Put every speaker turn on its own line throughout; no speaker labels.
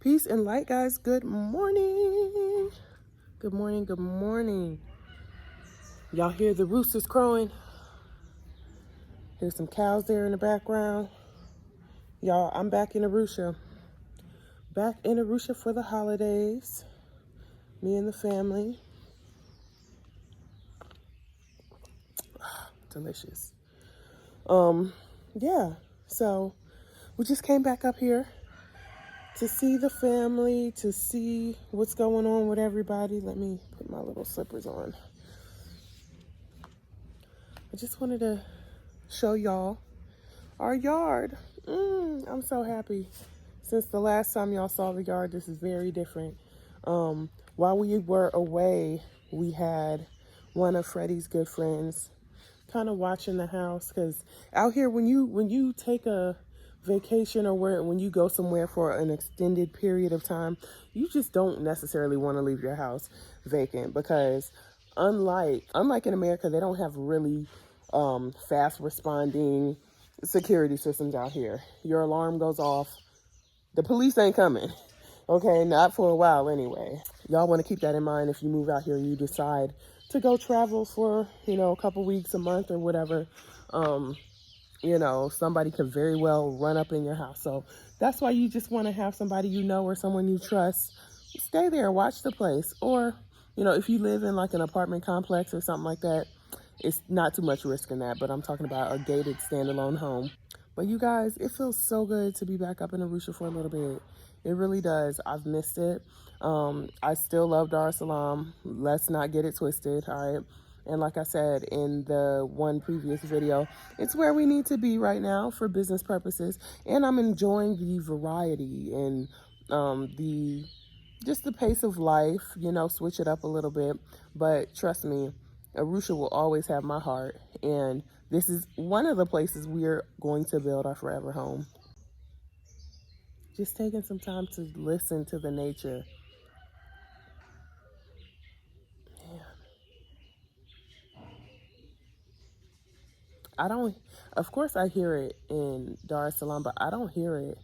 Peace and light, guys. Good morning. Good morning. Good morning. Y'all hear the roosters crowing? Here's some cows there in the background. Y'all, I'm back in Arusha. Back in Arusha for the holidays. Me and the family. Delicious. Yeah. So we just came back up here to see the family, to see what's going on with everybody. Let me put my little slippers on. I just wanted to show y'all our yard. I'm so happy. Since the last time y'all saw the yard, this is very different. While we were away, we had one of Freddie's good friends kind of watching the house, because out here when you take a vacation or when you go somewhere for an extended period of time, you just don't necessarily want to leave your house vacant, because unlike in America, they don't have really fast responding security systems out here. Your alarm goes off, the police ain't coming. Okay, not for a while anyway. Y'all want to keep that in mind if you move out here and you decide to go travel for, a couple weeks, a month, or whatever. Somebody could very well run up in your house. So that's why you just want to have somebody or someone you trust stay there, watch the place. Or, if you live in like an apartment complex or something like that, it's not too much risk in that. But I'm talking about a gated standalone home. But you guys, it feels so good to be back up in Arusha for a little bit. It really does. I've missed it. I still love Dar es Salaam. Let's not get it twisted, all right? And like I said in the one previous video, it's where we need to be right now for business purposes. And I'm enjoying the variety and the pace of life, switch it up a little bit. But trust me, Arusha will always have my heart. And this is one of the places we're going to build our forever home. Just taking some time to listen to the nature. Man. Of course I hear it in Dar es Salaam, but I don't hear it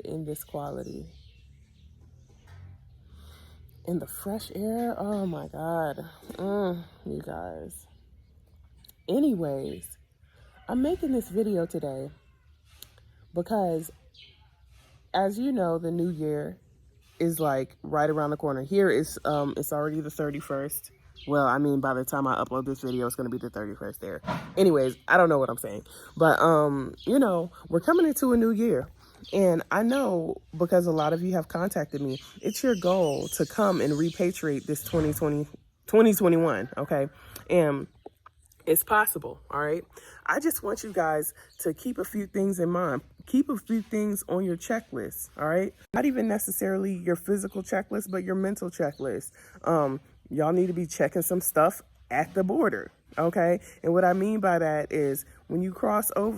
in this quality. In the fresh air, oh my God. You guys. Anyways, I'm making this video today because, as you know, the new year is like right around the corner. Here it's already the 31st. Well, I mean, by the time I upload this video, it's going to be the 31st there. Anyways, I don't know what I'm saying. But, we're coming into a new year. And I know, because a lot of you have contacted me, it's your goal to come and repatriate this 2021, okay? And it's possible, all right? I just want you guys to keep a few things in mind. Keep a few things on your checklist, all right? Not even necessarily your physical checklist, but your mental checklist. Y'all need to be checking some stuff at the border, okay? And what I mean by that is when you cross out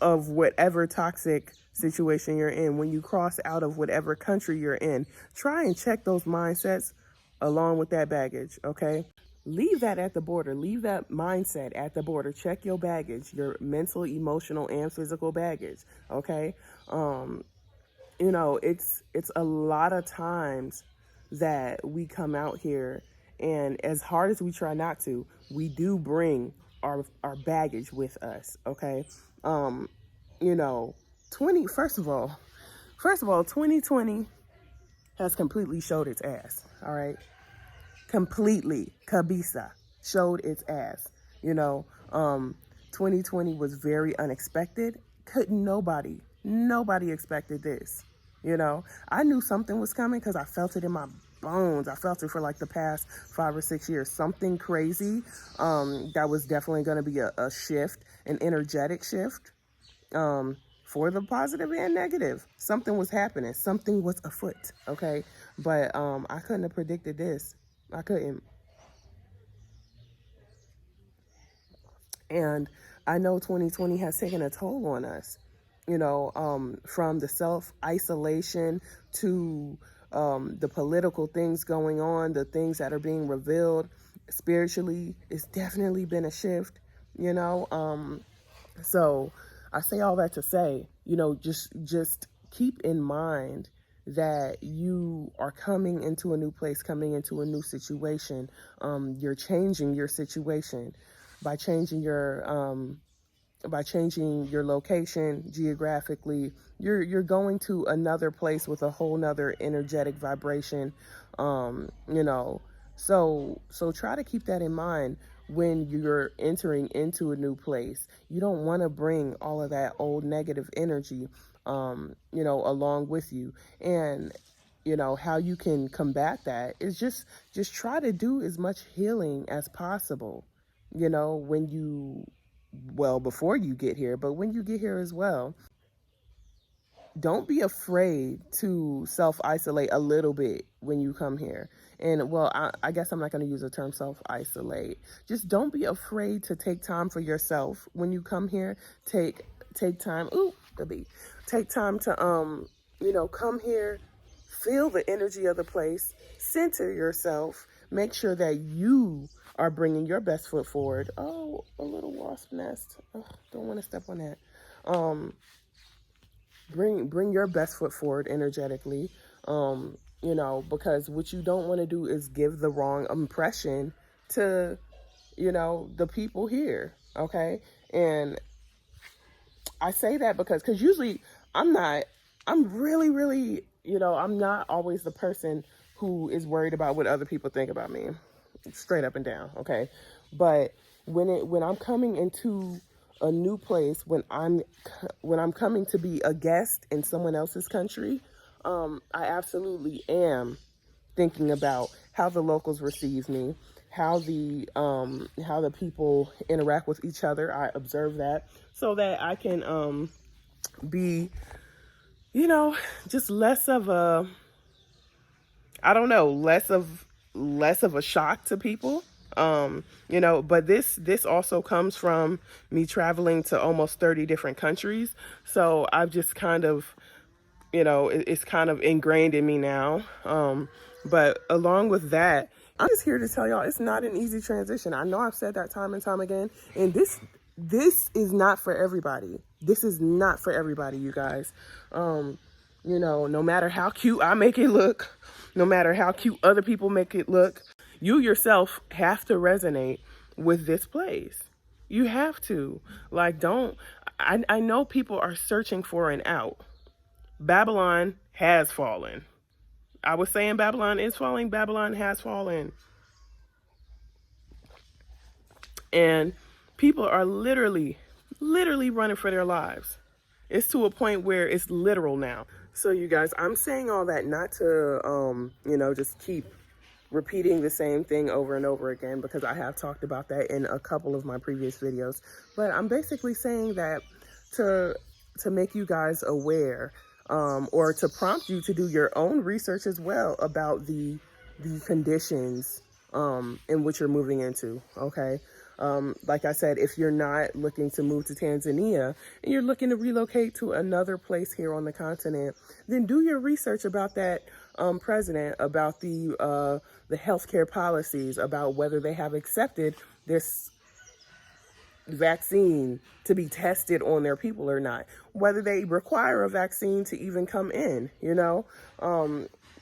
of whatever toxic situation you're in, when you cross out of whatever country you're in, try and check those mindsets along with that baggage, okay? Leave that at the border. Leave that mindset at the border. Check your baggage, your mental, emotional, and physical baggage, okay? It's a lot of times that we come out here, and as hard as we try not to, we do bring our baggage with us, okay? First of all, 2020 has completely showed its ass, all right? Completely, kabisa, showed its ass. 2020 was very unexpected. Nobody expected this. I knew something was coming because I felt it in my bones. I felt it for like the past 5 or 6 years. Something crazy. That was definitely going to be a shift, an energetic shift, for the positive and negative. Something was happening. Something was afoot. Okay. But, I couldn't have predicted this. I couldn't. And I know 2020 has taken a toll on us, from the self-isolation to the political things going on, the things that are being revealed spiritually. It's definitely been a shift, So I say all that to say, just keep in mind that you are coming into a new place, coming into a new situation. You're changing your situation by changing your location geographically. You're going to another place with a whole nother energetic vibration. So try to keep that in mind when you're entering into a new place. You don't want to bring all of that old negative energy along with you. And how you can combat that is just try to do as much healing as possible, before you get here, but when you get here as well. Don't be afraid to self-isolate a little bit when you come here. And I guess I'm not going to use the term self-isolate. Just don't be afraid to take time for yourself when you come here. Take time. Take time to come here, feel the energy of the place, center yourself, make sure that you are bringing your best foot forward. Oh, a little wasp nest. Oh, don't want to step on that. Bring your best foot forward energetically, because what you don't want to do is give the wrong impression to, the people here. Okay. And I say that because usually I'm really, really, I'm not always the person who is worried about what other people think about me, straight up and down. Okay. But when I'm coming into a new place, when I'm coming to be a guest in someone else's country, I absolutely am thinking about how the locals receive me, how the people interact with each other. I observe that so that I can be, just less of a, less of a shock to people. But this also comes from me traveling to almost 30 different countries. So I've just kind of, it's kind of ingrained in me now. But along with that, I'm just here to tell y'all it's not an easy transition. I know I've said that time and time again, and this is not for everybody. This is not for everybody, you guys. No matter how cute I make it look, no matter how cute other people make it look, you yourself have to resonate with this place. You have to. I know people are searching for an out. Babylon has fallen. I was saying Babylon is falling. Babylon has fallen. And people are literally running for their lives. It's to a point where it's literal now. So you guys, I'm saying all that not to, just keep repeating the same thing over and over again, because I have talked about that in a couple of my previous videos. But I'm basically saying that to make you guys aware, or to prompt you to do your own research as well about the conditions in which you're moving into. Okay. Like I said, if you're not looking to move to Tanzania and you're looking to relocate to another place here on the continent, then do your research about that president, about the healthcare policies, about whether they have accepted this vaccine to be tested on their people or not, whether they require a vaccine to even come in.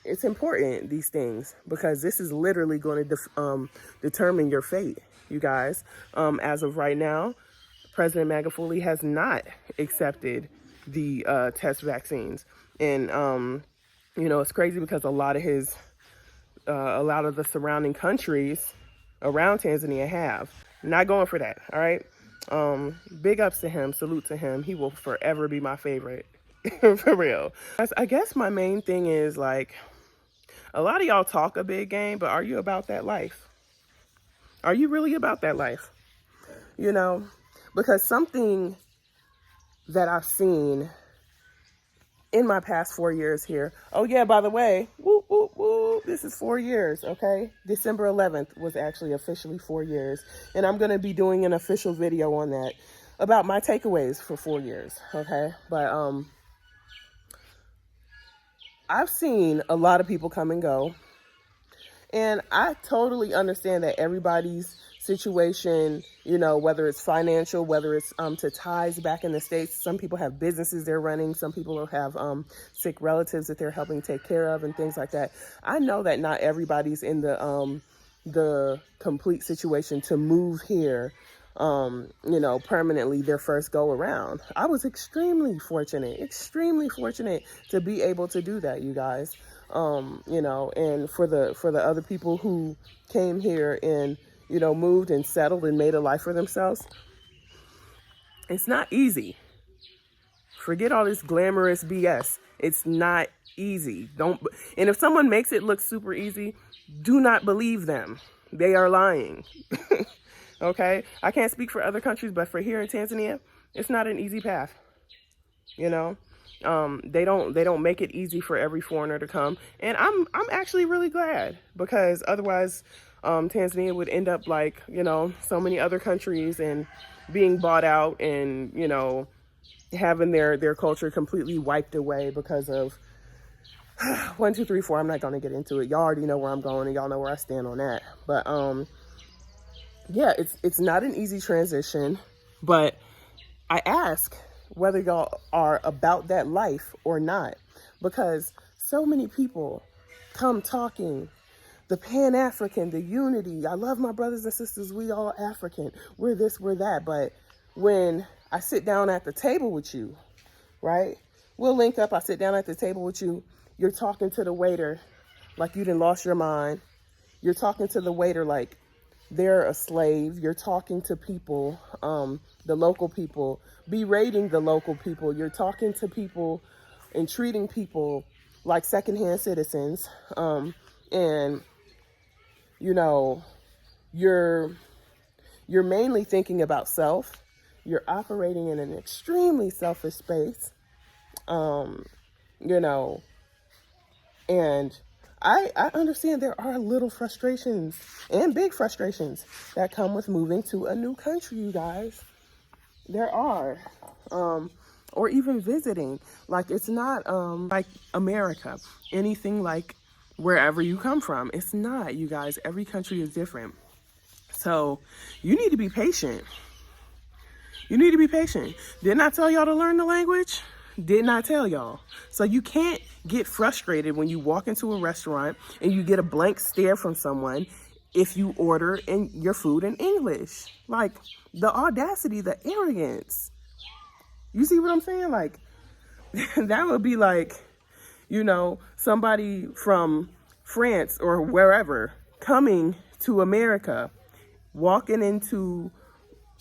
It's important, these things, because this is literally going to determine your fate, you guys. As of right now, President Magufuli has not accepted the test vaccines. And, it's crazy because a lot of the surrounding countries around Tanzania have. Not going for that, all right? Big ups to him, salute to him. He will forever be my favorite, for real. I guess my main thing is, a lot of y'all talk a big game, but are you about that life? Are you really about that life? Because something that I've seen in my past 4 years here. Oh yeah, by the way, whoop, whoop, whoop, this is 4 years, okay? December 11th was actually officially 4 years. And I'm going to be doing an official video on that about my takeaways for 4 years, okay? But I've seen a lot of people come and go. And I totally understand that everybody's situation, you know, whether it's financial, whether it's to ties back in the States. Some people have businesses they're running. Some people have sick relatives that they're helping take care of and things like that. I know that not everybody's in the complete situation to move here, you know, permanently their first go around. I was extremely fortunate to be able to do that, you guys. You know, and for the other people who came here and, you know, moved and settled and made a life for themselves, it's not easy. Forget all this glamorous BS. It's not easy. And if someone makes it look super easy, do not believe them. They are lying. Okay? I can't speak for other countries, but for here in Tanzania, it's not an easy path. You know? They don't make it easy for every foreigner to come. And I'm actually really glad, because otherwise Tanzania would end up like, you know, so many other countries and being bought out and, you know, having their culture completely wiped away because of 1, 2, 3, 4. I'm not going to get into it. Y'all already know where I'm going and y'all know where I stand on that. But yeah, it's not an easy transition, but I ask whether y'all are about that life or not, because so many people come talking the Pan Afrikan, the unity. I love my brothers and sisters. We all African. We're this, we're that. But when I sit down at the table with you, right? We'll link up. I sit down at the table with you. You're talking to the waiter like you done lost your mind. You're talking to the waiter like they're a slave. You're talking to people, the local people, berating the local people. You're talking to people and treating people like secondhand citizens. And, you know, you're mainly thinking about self. You're operating in an extremely selfish space, you know, and I understand there are little frustrations and big frustrations that come with moving to a new country, you guys. There are, or even visiting. Like, it's not like America, anything like wherever you come from. It's not, you guys. Every country is different. So you need to be patient. You need to be patient. Didn't I tell y'all to learn the language? Did not tell y'all. So you can't get frustrated when you walk into a restaurant and you get a blank stare from someone if you order your food in English. Like, the audacity, the arrogance. You see what I'm saying? Like, that would be like, you know, somebody from France or wherever coming to America, walking into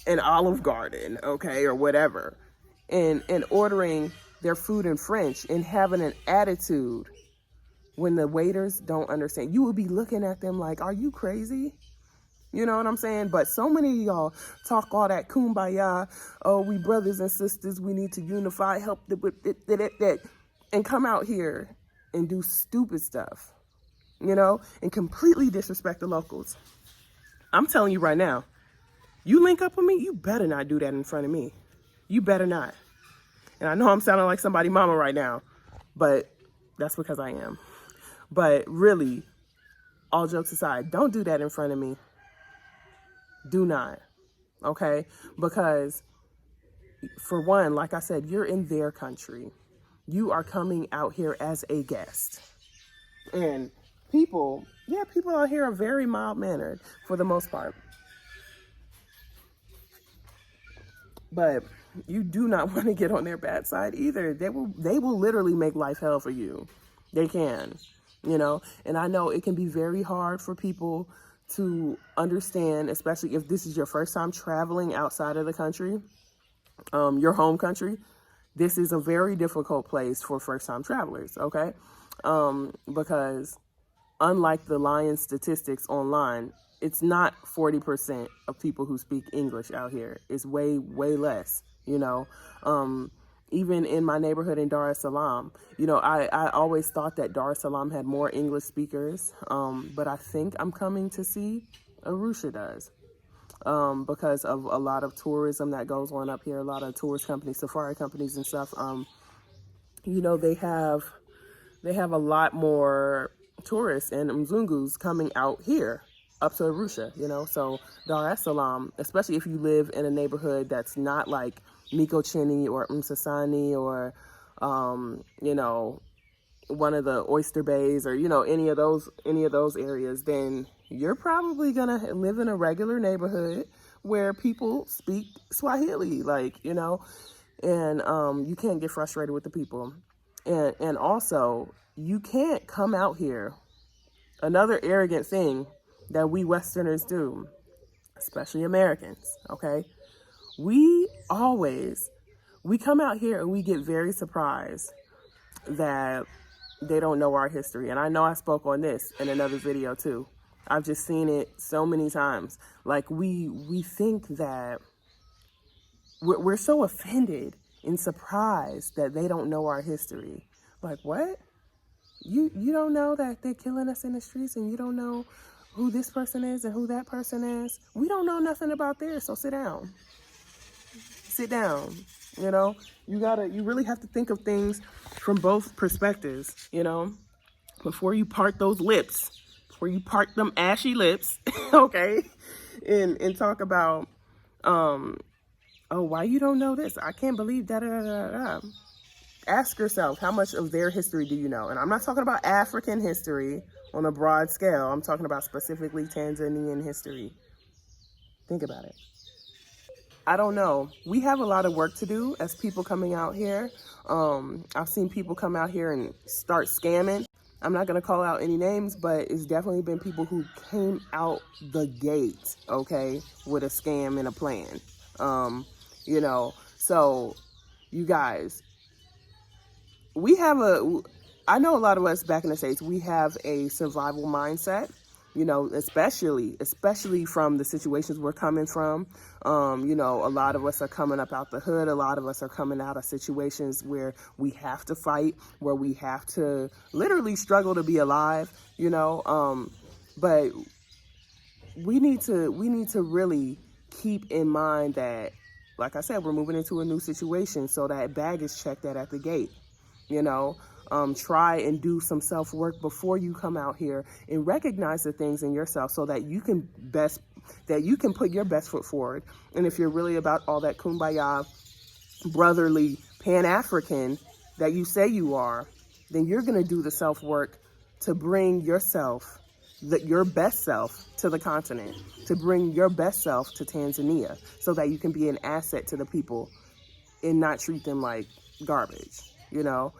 an Olive Garden, okay, or whatever, and ordering their food in French and having an attitude when the waiters don't understand. You will be looking at them like, are you crazy? You know what I'm saying? But so many of y'all talk all that kumbaya, oh, we brothers and sisters, we need to unify, help with that, and come out here and do stupid stuff, you know, and completely disrespect the locals. I'm telling you right now, you link up with me, you better not do that in front of me. You better not. And I know I'm sounding like somebody mama right now, but that's because I am. But really, all jokes aside, don't do that in front of me. Do not. Okay? Because, for one, like I said, you're in their country. You are coming out here as a guest. And people out here are very mild-mannered for the most part. But you do not want to get on their bad side either. They will literally make life hell for you. They can, you know. And I know it can be very hard for people to understand, especially if this is your first time traveling outside of the country, your home country. This is a very difficult place for first-time travelers, okay? Because unlike the lying statistics online, it's not 40% of people who speak English out here. It's way, way less, you know. Even in my neighborhood in Dar es Salaam, you know, I always thought that Dar es Salaam had more English speakers, but I think I'm coming to see Arusha does, because of a lot of tourism that goes on up here, a lot of tourist companies, safari companies and stuff. You know, they have a lot more tourists and Mzungus coming out here up to Arusha, you know. So Dar es Salaam, especially if you live in a neighborhood that's not like Mikocheni or Msasani or, you know, one of the oyster bays or, you know, any of those areas, then you're probably gonna live in a regular neighborhood where people speak Swahili, like, you know, and you can't get frustrated with the people. And also, you can't come out here. Another arrogant thing that we Westerners do, especially Americans, okay? We come out here and we get very surprised that they don't know our history. And I know I spoke on this in another video too. I've just seen it so many times. Like we think that we're so offended and surprised that they don't know our history. Like, what? You don't know that they're killing us in the streets, and you don't know who this person is and who that person is? We don't know nothing about theirs, so sit down. Sit down. You know, you really have to think of things from both perspectives, you know, before you part those lips, before you part them ashy lips, okay, and talk about, oh, why you don't know this? I can't believe da. Ask yourself, how much of their history do you know? And I'm not talking about African history on a broad scale. I'm talking about specifically Tanzanian history. Think about it. I don't know. We have a lot of work to do as people coming out here. I've seen people come out here and start scamming. I'm not going to call out any names, but it's definitely been people who came out the gate, okay, with a scam and a plan. You know, so you guys, I know a lot of us back in the States, we have a survival mindset, you know, especially from the situations we're coming from. You know, a lot of us are coming up out the hood. A lot of us are coming out of situations where we have to fight, where we have to literally struggle to be alive, you know. But we need to really keep in mind that, like I said, we're moving into a new situation. So that bag is checked at the gate, you know. Try and do some self-work before you come out here and recognize the things in yourself so that you can put your best foot forward. And if you're really about all that kumbaya, brotherly, Pan African that you say you are, then you're going to do the self-work to bring yourself, your best self, to the continent, to bring your best self to Tanzania so that you can be an asset to the people and not treat them like garbage. You know,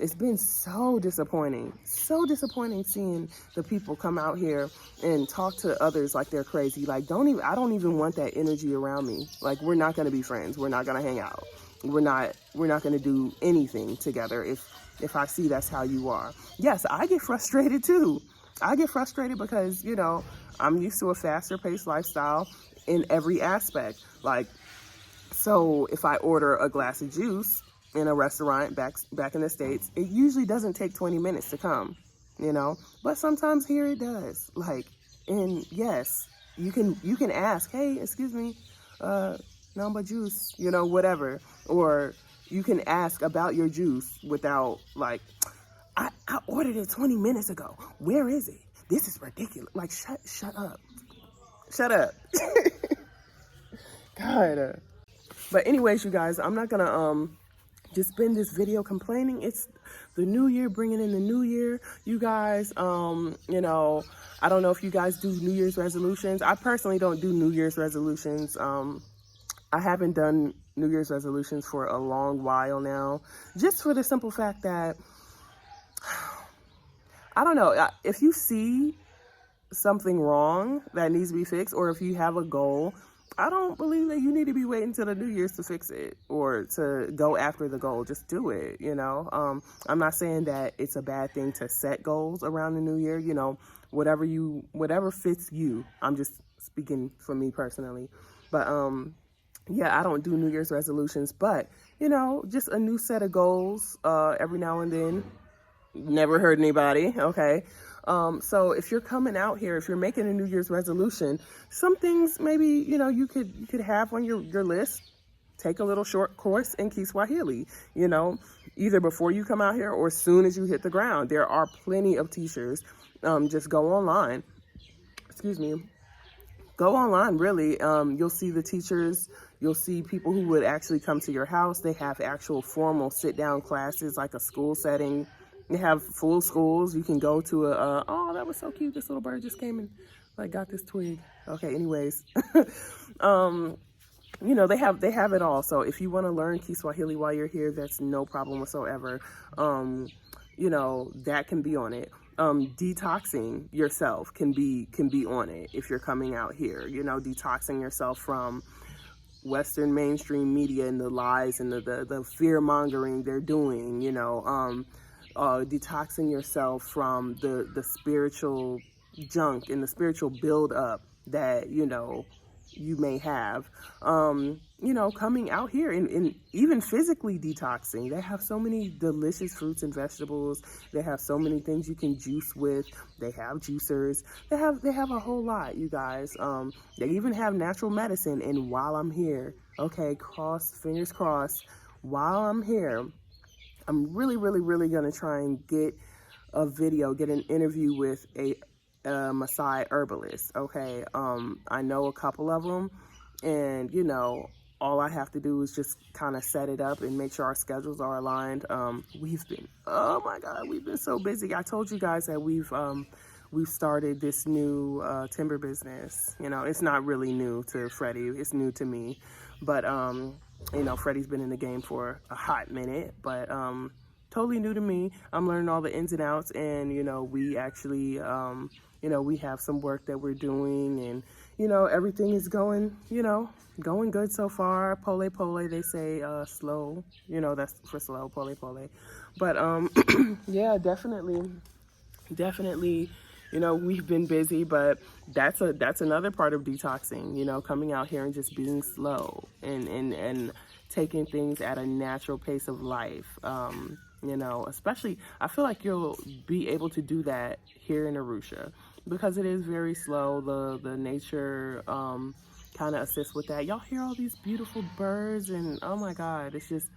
it's been so disappointing seeing the people come out here and talk to others like they're crazy. Like, I don't even want that energy around me. Like, we're not going to be friends. We're not going to hang out. We're not going to do anything together if I see that's how you are. Yes, I get frustrated too. I get frustrated because, you know, I'm used to a faster paced lifestyle in every aspect. Like, so if I order a glass of juice in a restaurant back in the States, it usually doesn't take 20 minutes to come, you know, but sometimes here it does. Like, and yes, you can ask, hey, excuse me, number juice, you know, whatever, or you can ask about your juice without like, I ordered it 20 minutes ago. Where is it? This is ridiculous. Like, shut up. God. But anyways, you guys, I'm not gonna just spend this video complaining. It's the new year, bringing in the new year, you guys. You know, I don't know if you guys do New Year's resolutions. I personally don't do New Year's resolutions. I haven't done New Year's resolutions for a long while now, just for the simple fact that, I don't know, if you see something wrong that needs to be fixed, or if you have a goal, I don't believe that you need to be waiting till the New Year's to fix it or to go after the goal. Just do it, you know. I'm not saying that it's a bad thing to set goals around the New Year, you know, whatever fits you. I'm just speaking for me personally. But yeah, I don't do New Year's resolutions, but, you know, just a new set of goals every now and then. Never hurt anybody, okay? So if you're coming out here, if you're making a New Year's resolution, some things maybe, you know, you could have on your list. take a little short course in Kiswahili, you know, either before you come out here or as soon as you hit the ground. There are plenty of teachers. Just go online. Excuse me. Go online, really. You'll see the teachers. You'll see people who would actually come to your house. They have actual formal sit-down classes, like a school setting. They have full schools. You can go to oh, that was so cute. This little bird just came and like got this twig. Okay, anyways. You know, they have it all. So if you want to learn Kiswahili while you're here, that's no problem whatsoever. You know, that can be on it. Detoxing yourself can be on it if you're coming out here. You know, detoxing yourself from Western mainstream media and the lies and the fear mongering they're doing. You know, detoxing yourself from the spiritual junk and the spiritual build up that, you know, you may have, you know, coming out here and even physically detoxing. They have so many delicious fruits and vegetables. They have so many things you can juice with. They have juicers. They have a whole lot, you guys. They even have natural medicine. And while I'm here, okay, fingers crossed, while I'm here, I'm really going to try and get an interview with a Maasai herbalist. Okay. I know a couple of them, and you know, all I have to do is just kind of set it up and make sure our schedules are aligned. Oh my God, we've been so busy. I told you guys that we've started this new timber business. You know, it's not really new to Freddie. It's new to me, but you know, Freddie's been in the game for a hot minute, but totally new to me. I'm learning all the ins and outs, and you know, we actually you know, we have some work that we're doing, and, you know, everything is going, you know, going good so far. Pole pole, they say, slow, you know, that's for slow, pole pole. But, yeah, definitely, you know, we've been busy, but that's another part of detoxing, you know, coming out here and just being slow and taking things at a natural pace of life. You know, especially, I feel like you'll be able to do that here in Arusha because it is very slow. The nature kind of assists with that. Y'all hear all these beautiful birds, and oh my God, it's just,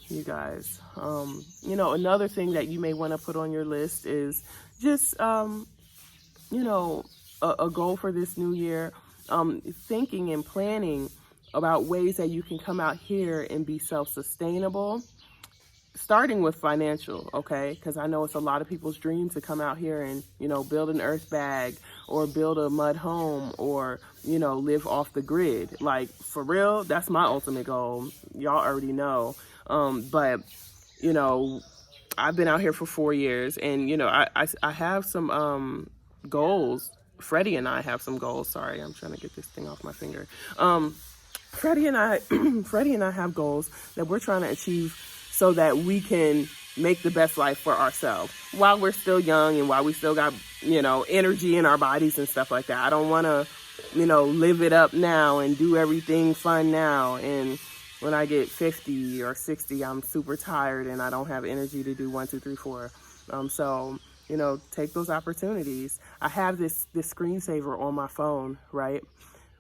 you guys. You know, another thing that you may want to put on your list is just, you know, a goal for this new year, thinking and planning about ways that you can come out here and be self-sustainable, starting with financial, okay? Because I know it's a lot of people's dream to come out here and, you know, build an earth bag or build a mud home or, you know, live off the grid. Like, for real, that's my ultimate goal. Y'all already know. But, you know, I've been out here for 4 years, and, you know, I have some goals. Freddie and I have some goals. Sorry, I'm trying to get this thing off my finger. Freddie and I have goals that we're trying to achieve so that we can make the best life for ourselves while we're still young and while we still got, you know, energy in our bodies and stuff like that. I don't want to, you know, live it up now and do everything fun now. And when I get 50 or 60, I'm super tired and I don't have energy to do 1, 2, 3, 4. So, you know, take those opportunities. I have this screensaver on my phone, right,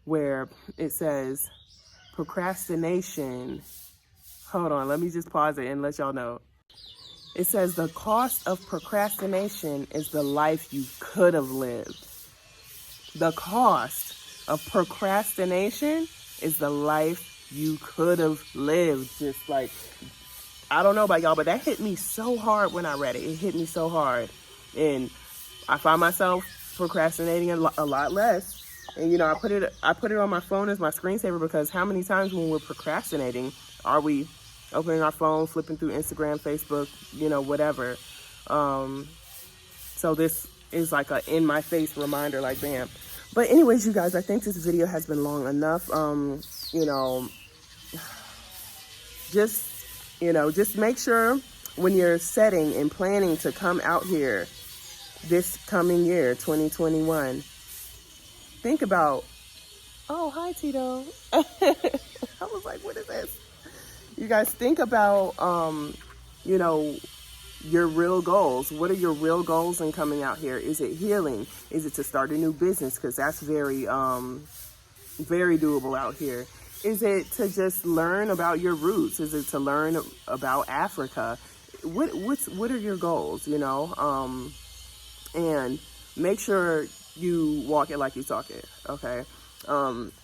where it says, procrastination. Hold on, let me just pause it and let y'all know. It says the cost of procrastination is the life you could have lived. The cost of procrastination is the life you could have lived. Just like, I don't know about y'all, but that hit me so hard when I read it. It hit me so hard. And I find myself procrastinating a lot less. And, you know, I put it on my phone as my screensaver because how many times when we're procrastinating are we opening our phone, flipping through Instagram, Facebook, you know, whatever. So this is like a in-my-face reminder, like, bam. But anyways, you guys, I think this video has been long enough. You know, just make sure when you're setting and planning to come out here this coming year, 2021, think about, oh, hi, Tito. I was like, what is this? You guys think about, you know, your real goals. What are your real goals in coming out here? Is it healing? Is it to start a new business? Because that's very, very doable out here. Is it to just learn about your roots? Is it to learn about Africa? What are your goals, you know? And make sure you walk it like you talk it, okay?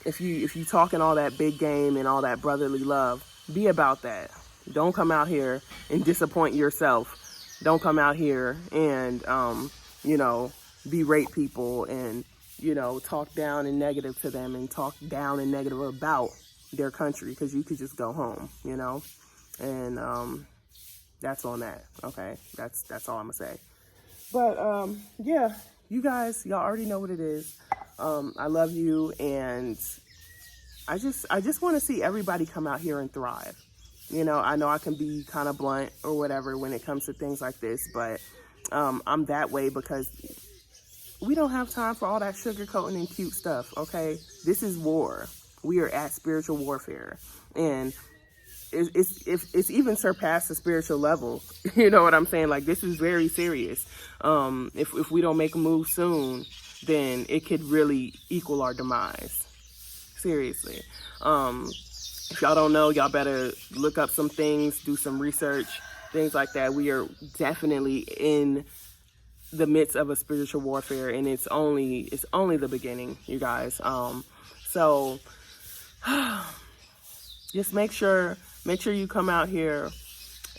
If you talking all that big game and all that brotherly love, be about that. Don't come out here and disappoint yourself. Don't come out here and you know, berate people and, you know, talk down and negative to them and talk down and negative about their country, because you could just go home, you know. And that's on that. Okay, that's all I'm gonna say. But yeah, you guys, y'all already know what it is. I love you, and I just want to see everybody come out here and thrive. You know I can be kind of blunt or whatever when it comes to things like this, but I'm that way because we don't have time for all that sugarcoating and cute stuff, okay? This is war. We are at spiritual warfare, and it's even surpassed the spiritual level. You know what I'm saying? Like, this is very serious. If we don't make a move soon, then it could really equal our demise. Seriously. If y'all don't know, y'all better look up some things, do some research, things like that. We are definitely in the midst of a spiritual warfare, and it's only the beginning, you guys. So just make sure you come out here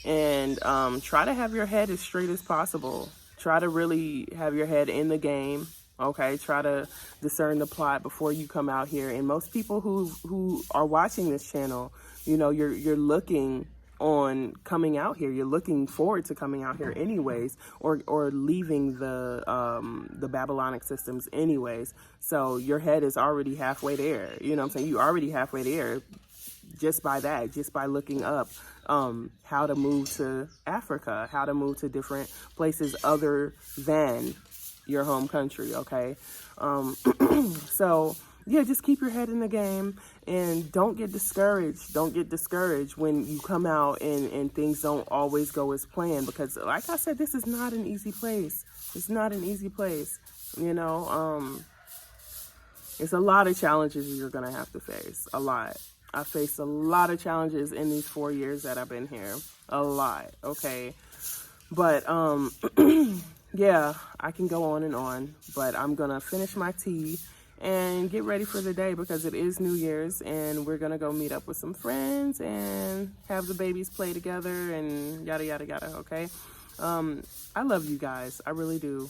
and try to have your head as straight as possible. Try to really have your head in the game. Okay, try to discern the plot before you come out here. And most people who are watching this channel, you know, you're looking on coming out here. You're looking forward to coming out here anyways, or leaving the Babylonic systems anyways. So your head is already halfway there. You know what I'm saying? You're already halfway there just by that, just by looking up how to move to Africa, how to move to different places other than your home country, okay? So yeah, just keep your head in the game and don't get discouraged. Don't get discouraged when you come out and things don't always go as planned, because like I said, this is not an easy place. It's not an easy place, you know. It's a lot of challenges you're gonna have to face, a lot. I faced a lot of challenges in these 4 years that I've been here, a lot, okay? But yeah, I can go on, but I'm gonna finish my tea and get ready for the day, because it is New Year's and we're gonna go meet up with some friends and have the babies play together and yada yada yada. Okay, I love you guys, I really do.